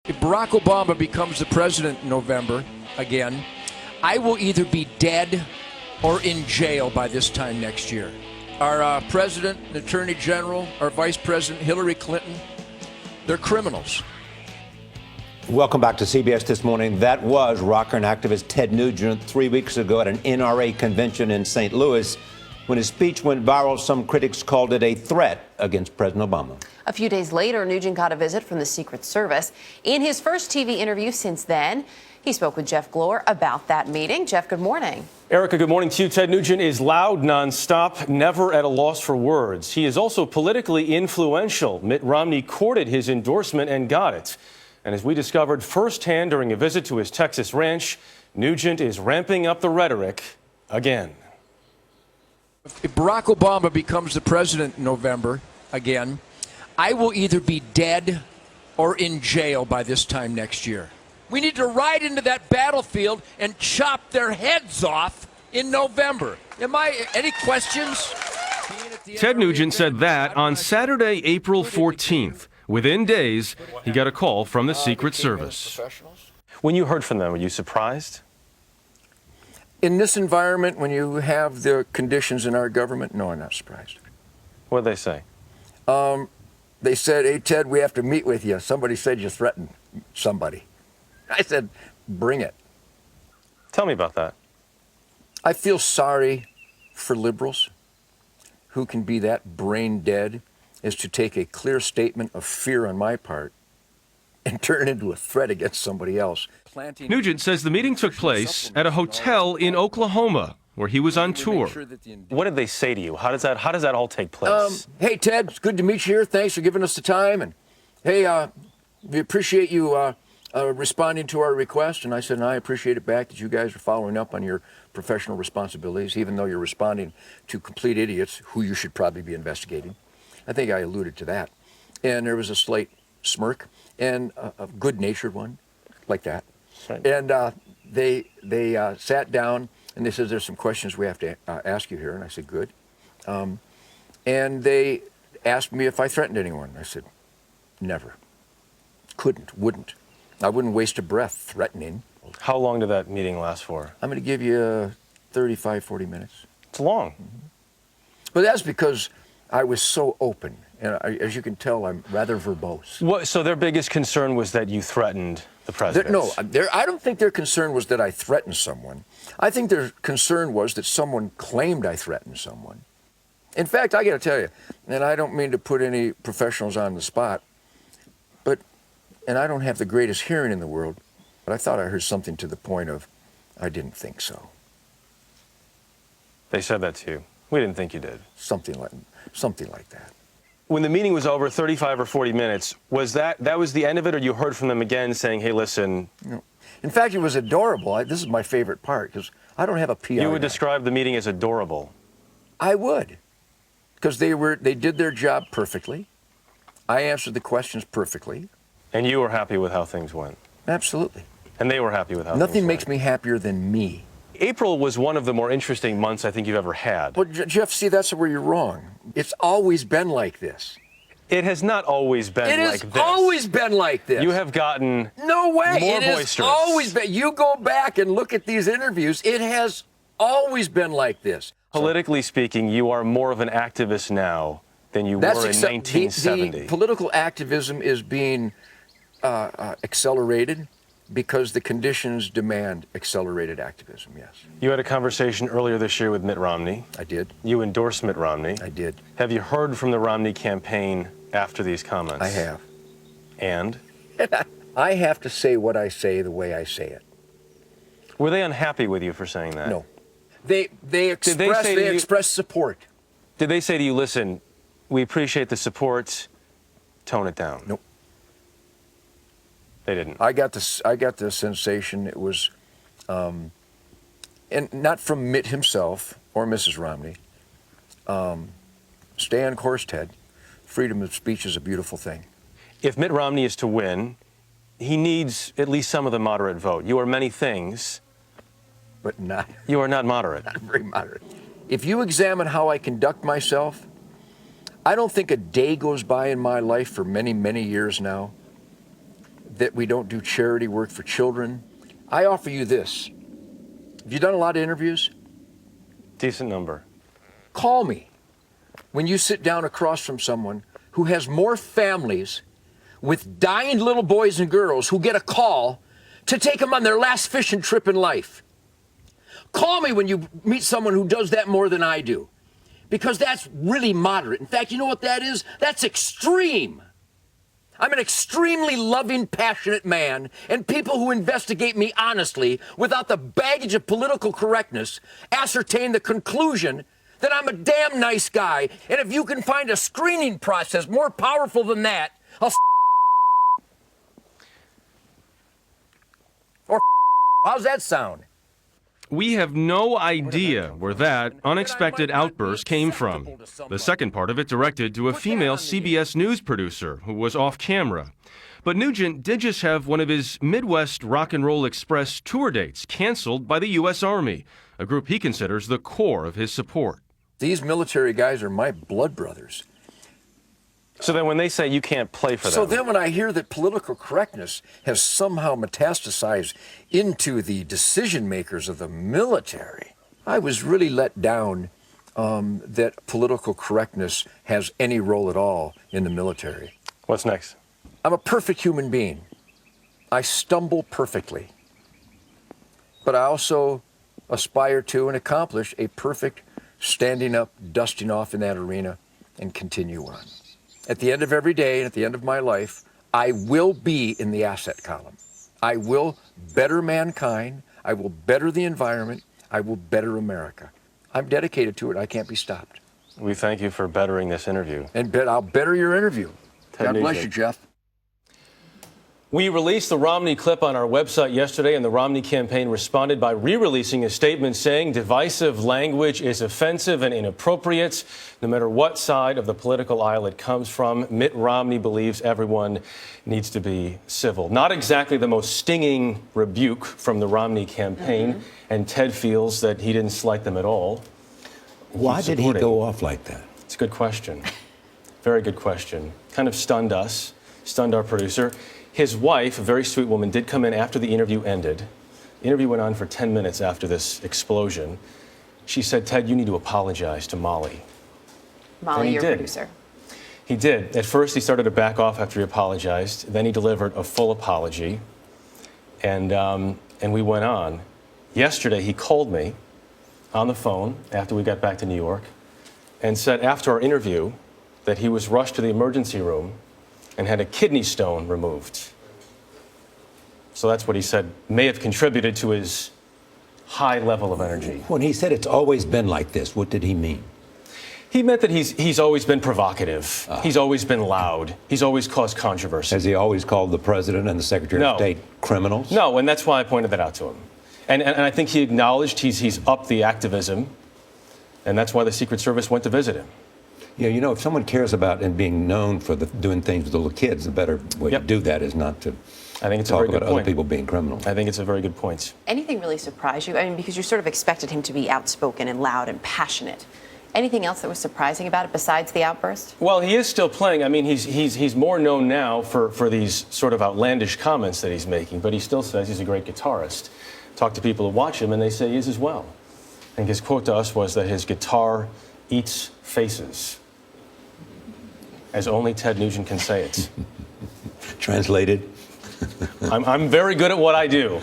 If Barack Obama becomes the president in November again, I will either be dead or in jail by this time next year. Our president and attorney general, our vice president, Hillary Clinton, they're criminals. Welcome back to CBS This Morning. That was rocker and activist Ted Nugent 3 weeks ago at an NRA convention in St. Louis. When his speech went viral, some critics called it a threat against President Obama. A few days later, Nugent got a visit from the Secret Service. In his first TV interview since then, he spoke with Jeff Glor about that meeting. Jeff, good morning. Erica, good morning to you. Ted Nugent is loud, nonstop, never at a loss for words. He is also politically influential. Mitt Romney courted his endorsement and got it. And as we discovered firsthand during a visit to his Texas ranch, Nugent is ramping up the rhetoric again. If Barack Obama becomes the president in November again, I will either be dead or in jail by this time next year. We need to ride into that battlefield and chop their heads off in November. Any questions? Ted Nugent said that on Saturday, April 14th. Within days, he got a call from the Secret Service. When you heard from them, were you surprised? In this environment, when you have the conditions in our government, no, I'm not surprised. What did they say? They said, hey, Ted, we have to meet with you. Somebody said you threatened somebody. I said, bring it. Tell me about that. I feel sorry for liberals who can be that brain dead as to take a clear statement of fear on my part and turn it into a threat against somebody else. Nugent says the meeting took place at a hotel in Oklahoma where he was on tour. What did they say to you? How does that all take place? Hey, Ted, it's good to meet you here. Thanks for giving us the time. And hey, we appreciate you responding to our request. And I said, and I appreciate it back that you guys are following up on your professional responsibilities, even though you're responding to complete idiots who you should probably be investigating. I think I alluded to that. And there was a slight smirk and a good-natured one like that. Right. And they sat down and they said, there's some questions we have to ask you here. And I said, good. And they asked me if I threatened anyone. I said, never. Couldn't, wouldn't. I wouldn't waste a breath threatening. How long did that meeting last for? I'm going to give you 35, 40 minutes. It's long. Mm-hmm. But that's because I was so open. And as you can tell, I'm rather verbose. So their biggest concern was that you threatened the president? No, I don't think their concern was that I threatened someone. I think their concern was that someone claimed I threatened someone. In fact, I got to tell you, and I don't mean to put any professionals on the spot, and I don't have the greatest hearing in the world, but I thought I heard something to the point of, I didn't think so. They said that to you. We didn't think you did. Something like that. When the meeting was over, 35 or 40 minutes, was that was the end of it, or you heard from them again saying, hey, listen? No. In fact, it was adorable. This is my favorite part, because I don't have a PR You would guy. describe the meeting as adorable. I would, because they did their job perfectly. I answered the questions perfectly. And you were happy with how things went? Absolutely. And they were happy with how things went? Nothing makes me happier than me. April was one of the more interesting months I think you've ever had. Well, Jeff, see, that's where you're wrong. It's always been like this. It has not always been like this. It has always been like this. You have gotten no way. More it boisterous. Has always been. You go back and look at these interviews. It has always been like this. Politically speaking, you are more of an activist now than you were in 1970. The political activism is being accelerated because the conditions demand accelerated activism, yes. You had a conversation earlier this year with Mitt Romney. I did. You endorsed Mitt Romney. I did. Have you heard from the Romney campaign after these comments? I have. And? I have to say what I say the way I say it. Were they unhappy with you for saying that? No. They expressed support. Did they say to you, listen, we appreciate the support, tone it down? Nope. They didn't. I got the sensation it was, and not from Mitt himself or Mrs. Romney. Stay on course, Ted. Freedom of speech is a beautiful thing. If Mitt Romney is to win, he needs at least some of the moderate vote. You are many things, but you are not moderate. Not very moderate. If you examine how I conduct myself, I don't think a day goes by in my life for many, many years now that we don't do charity work for children. I offer you this. Have you done a lot of interviews? Decent number. Call me when you sit down across from someone who has more families with dying little boys and girls who get a call to take them on their last fishing trip in life. Call me when you meet someone who does that more than I do, because that's really moderate. In fact, you know what that is? That's extreme. I'm an extremely loving, passionate man, and people who investigate me honestly, without the baggage of political correctness, ascertain the conclusion that I'm a damn nice guy. And if you can find a screening process more powerful than that, I'll or how's that sound? We have no idea where that unexpected outburst came from. The second part of it directed to a female CBS News producer who was off camera. But Nugent did just have one of his Midwest Rock and Roll Express tour dates canceled by the U.S. Army, a group he considers the core of his support. These military guys are my blood brothers. So then when they say you can't play for them. So then when I hear that political correctness has somehow metastasized into the decision makers of the military, I was really let down that political correctness has any role at all in the military. What's next? I'm a perfect human being. I stumble perfectly. But I also aspire to and accomplish a perfect standing up, dusting off in that arena, and continue on. At the end of every day and at the end of my life, I will be in the asset column. I will better mankind. I will better the environment. I will better America. I'm dedicated to it. I can't be stopped. We thank you for bettering this interview. And I'll better your interview. God bless you, Jeff. We released the Romney clip on our website yesterday, and the Romney campaign responded by re-releasing a statement saying divisive language is offensive and inappropriate. No matter what side of the political aisle it comes from, Mitt Romney believes everyone needs to be civil. Not exactly the most stinging rebuke from the Romney campaign, and Ted feels that he didn't slight them at all. Why did he go off like that? It's a good question. Very good question. Kind of stunned us, stunned our producer. His wife, a very sweet woman, did come in after the interview ended. The interview went on for 10 minutes after this explosion. She said, Ted, you need to apologize to Molly. Molly, your producer. He did. At first, he started to back off after he apologized. Then he delivered a full apology. And we went on. Yesterday, he called me on the phone after we got back to New York and said after our interview that he was rushed to the emergency room and had a kidney stone removed. So that's what he said may have contributed to his high level of energy. When he said it's always been like this, what did he mean? He meant that he's always been provocative. He's always been loud. He's always caused controversy. Has he always called the president and the Secretary of State criminals? No, and that's why I pointed that out to him. And I think he acknowledged he's upped the activism, and that's why the Secret Service went to visit him. Yeah, you know, if someone cares about and being known for doing things with little kids, the better way to do that is not to talk about other people being criminals. I think it's a very good point. Anything really surprise you? I mean, because you sort of expected him to be outspoken and loud and passionate. Anything else that was surprising about it besides the outburst? Well, he is still playing. I mean, he's more known now for these sort of outlandish comments that he's making, but he still says he's a great guitarist. Talk to people who watch him, and they say he is as well. I think his quote to us was that his guitar eats faces, as only Ted Nugent can say it. Translated? I'm very good at what I do.